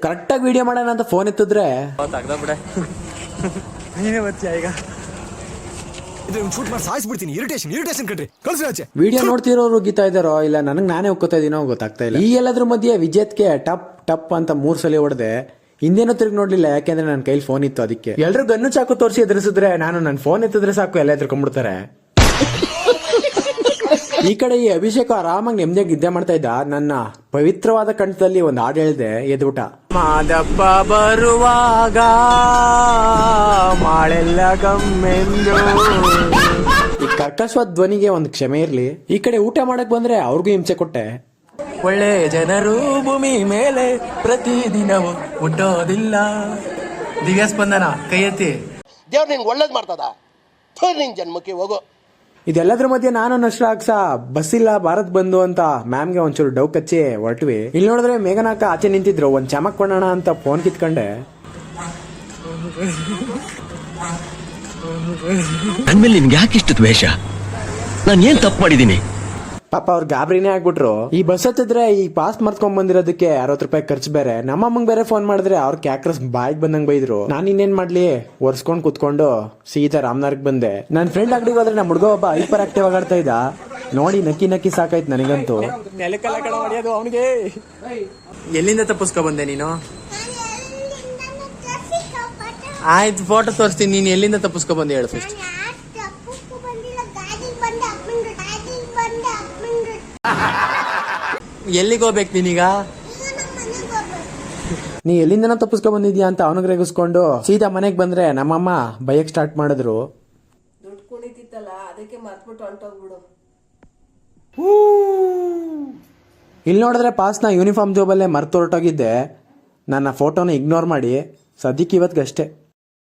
ಕರೆಕ್ಟಾಗಿ ವಿಡಿಯೋ ಮಾಡೋಣ ಅಂತ ಫೋನ್ ಎತ್ತಿದ್ರೆ ಬಿಡೆ ನೀನೇ ಬರ್ತೀಯ ಈಗ ಶೂಟ್ ಮಾಡಿ ಸಾಯಿಸ್ಬಿಡ್ತೀನಿ. ಇರಿಟೇಷನ್ ಕಣ್ರಿ, ಕಳ್ಸಿ ಆಚೆ. ವಿಡಿಯೋ ನೋಡ್ತಿರೋರು ಗೀತಾ ಇದಾರೋ ಇಲ್ಲ ನನಗೆ ನಾನೇ ಒಕ್ಕೋತಾ ಇದೀನೋ ಗೊತ್ತಾಗ್ತಾ ಇಲ್ಲ. ಈ ಎಲ್ಲದ್ರ ಮಧ್ಯೆ ವಿಜೇತ್ಗೆ ಟಪ್ ಟಪ್ ಅಂತ 3 ಸಲ ಹೊಡೆದೆ. ಹಿಂದೇನೋ ತಿರುಗಿ ನೋಡ್ಲಿಲ್ಲ, ಯಾಕೆಂದ್ರೆ ನನ್ನ ಕೈಲಿ ಫೋನ್ ಇತ್ತು. ಅದಕ್ಕೆ ಎಲ್ರು ಗನ್ನು ಚಾಕು ತೋರಿಸಿ ಎದುರಿಸಿದ್ರೆ ನಾನು ನನ್ನ ಫೋನ್ ಎತ್ತಿದ್ರೆ ಸಾಕು, ಎಲ್ಲ ಎದ್ರಕೊಂಡ್ಬಿಡ್ತಾರೆ. ಈ ಕಡೆ ಈ ಅಭಿಷೇಕ್ ಆರಾಮಾಗಿ ನೆಮ್ಮದಿಯಾಗಿ ನಿದ್ದೆ ಮಾಡ್ತಾ ಇದ್ದ. ನನ್ನ ಪವಿತ್ರವಾದ ಕಂಠದಲ್ಲಿ ಒಂದು ಹಾಡು ಹೇಳಿದೆ, ಎದ್ಬಿಟ್ಟ. ಮಾದಪ್ಪ ಬರುವಾಗ ಮಾಳೆಲ್ಲ ಗಮ್ಮೆಂದು. ಈ ಕರ್ಕಶವಾದ ಧ್ವನಿಗೆ ಒಂದು ಕ್ಷಮೆ ಇರ್ಲಿ. ಈ ಕಡೆ ಊಟ ಮಾಡಕ್ ಬಂದ್ರೆ ಅವ್ರಿಗೂ ಹಿಂಸೆ ಕೊಟ್ಟೆ. ಒಳ್ಳೆ ಜನರು ಭೂಮಿ ಮೇಲೆ ಪ್ರತಿದಿನವೂ ಹುಟ್ಟೋದಿಲ್ಲ. ದಿವ್ಯ ಸ್ಪಂದನ ಕೈ ಎತ್ತಿ. ದೇವ್ರು ನಿನ್ಗೆ ಒಳ್ಳೇದ್ ಮಾಡ್ತದ, ನಿನ್ ಜನ್ಮಕ್ಕೆ ಹೋಗೋ. ಇದೆಲ್ಲದ್ರ ಮಧ್ಯೆ ನಾನು ನಶ್ರಾಕ್ಸ ಬಸ್ ಇಲ್ಲ ಭಾರತ್ ಬಂದು ಅಂತ ಮ್ಯಾಮ್ಗೆ ಒಂಚೂರು ಡೌ ಕಚ್ಚಿ ಹೊರಟ್ವಿ. ಇಲ್ಲಿ ನೋಡಿದ್ರೆ ಮೇಘನಾಕ ಆಚೆ ನಿಂತಿದ್ರು. ಒಂದ್ ಚಮಕ್ ಕೊಡೋಣ ಅಂತ ಫೋನ್ ಕಿತ್ಕೊಂಡೆ. ನನ್ಮೇಲೆ ನಿನ್ಗೆ ಯಾಕೆ ಇಷ್ಟು ದ್ವೇಷ? ನಾನು ಏನ್ ತಪ್ಪು ಮಾಡಿದೀನಿ? ಪಾಪ ಅವ್ರು ಗಾಬರಿನೇ ಆಗ್ಬಿಟ್ರು. ಈ ಬಸ್ ಹತ್ತಿದ್ರೆ ಈ ಪಾಸ್ ಮರ್ತ್ಕೊಂಡ್ ಬಂದಿರೋದಕ್ಕೆ 60 ರೂಪಾಯಿ ಖರ್ಚು ಬೇರೆ. ನಮ್ಮಮ್ಮಂಗ್ ಬೇರೆ ಫೋನ್ ಮಾಡಿದ್ರೆ ಅವ್ರ ಕ್ಯಾಕ್ರಸ್ ಬಾಯಿಗೆ ಬಂದಂಗ್ ಬೈದ್ರು. ನಾನ್ ಇನ್ನೇನ್ ಮಾಡ್ಲಿ, ಒರ್ಸ್ಕೊಂಡ್ ಕುತ್ಕೊಂಡು ಸೀದಾ ರಾಮನಗರಕ್ಕೆ ಬಂದೆ. ನನ್ ಫ್ರೆಂಡ್ ಅಂಗಡಿಗೆ ಹೋದ್ರೆ ನಮ್ಮ ಹುಡುಗ ಒಬ್ಬ ಹೈಪರ್ ಆಕ್ಟಿವ್ ಆಗಾಡ್ತಾ ಇದ್ದ. ನೋಡಿ ನಕ್ಕಿ ಸಾಕಾಯ್ತು ನನಗಂತೂ. ನೆಲಕ್ಕೆಲ್ಲ ಕಡ ಹೊಡೆಯೋದು ಅವನಿಗೆ. ಎಲ್ಲಿಂದ ತಪ್ಪಿಸ್ಕೊ ಬಂದೆ ನೀನು? ಆಯ್ತು, ಫೋಟೋ ತೋರಿಸ್ತೀನಿ. ನೀನ್ ಎಲ್ಲಿಂದ ತಪ್ಪಿಸ್ಕೊ ಬಂದೆ ಹೇಳು ಫಸ್ಟ್. ಎಲ್ಲಿಗೆ ಹೋಗ್ಬೇಕು ನೀನೀಗ? ನೀ ಎಲ್ಲಿಂದನೋ ತಪ್ಪಿಸ್ಕೊ ಬಂದಿದ್ಯಾ ಅಂತ ಅವನಿಗೆ ರೇಗಿಸ್ಕೊಂಡು ಸೀದಾ ಮನೆಗೆ ಬಂದ್ರೆ ನಮ್ಮಮ್ಮ ಬೈಯಕ್ ಸ್ಟಾರ್ಟ್ ಮಾಡಿದ್ರು. ದುಡ್ಡು ಕುಣಿತಿತ್ತಲ್ಲ, ಅದಕ್ಕೆ ಮರ್ತ್ಬಿಟ್ಟು ಹೊಂಟೋಗ್ಬಿಡು. ಇಲ್ಲಿ ನೋಡಿದ್ರೆ ಪಾಸ್ನ ಯೂನಿಫಾರ್ಮ್ ಜಾಬಲ್ಲೇ ಮರ್ತು ಹೊರಟೋಗಿದ್ದೆ. ನನ್ನ ಫೋಟೋನ ಇಗ್ನೋರ್ ಮಾಡಿ ಸದ್ಯಕ್ಕೆ ಇವತ್ತಿಗಷ್ಟೇ.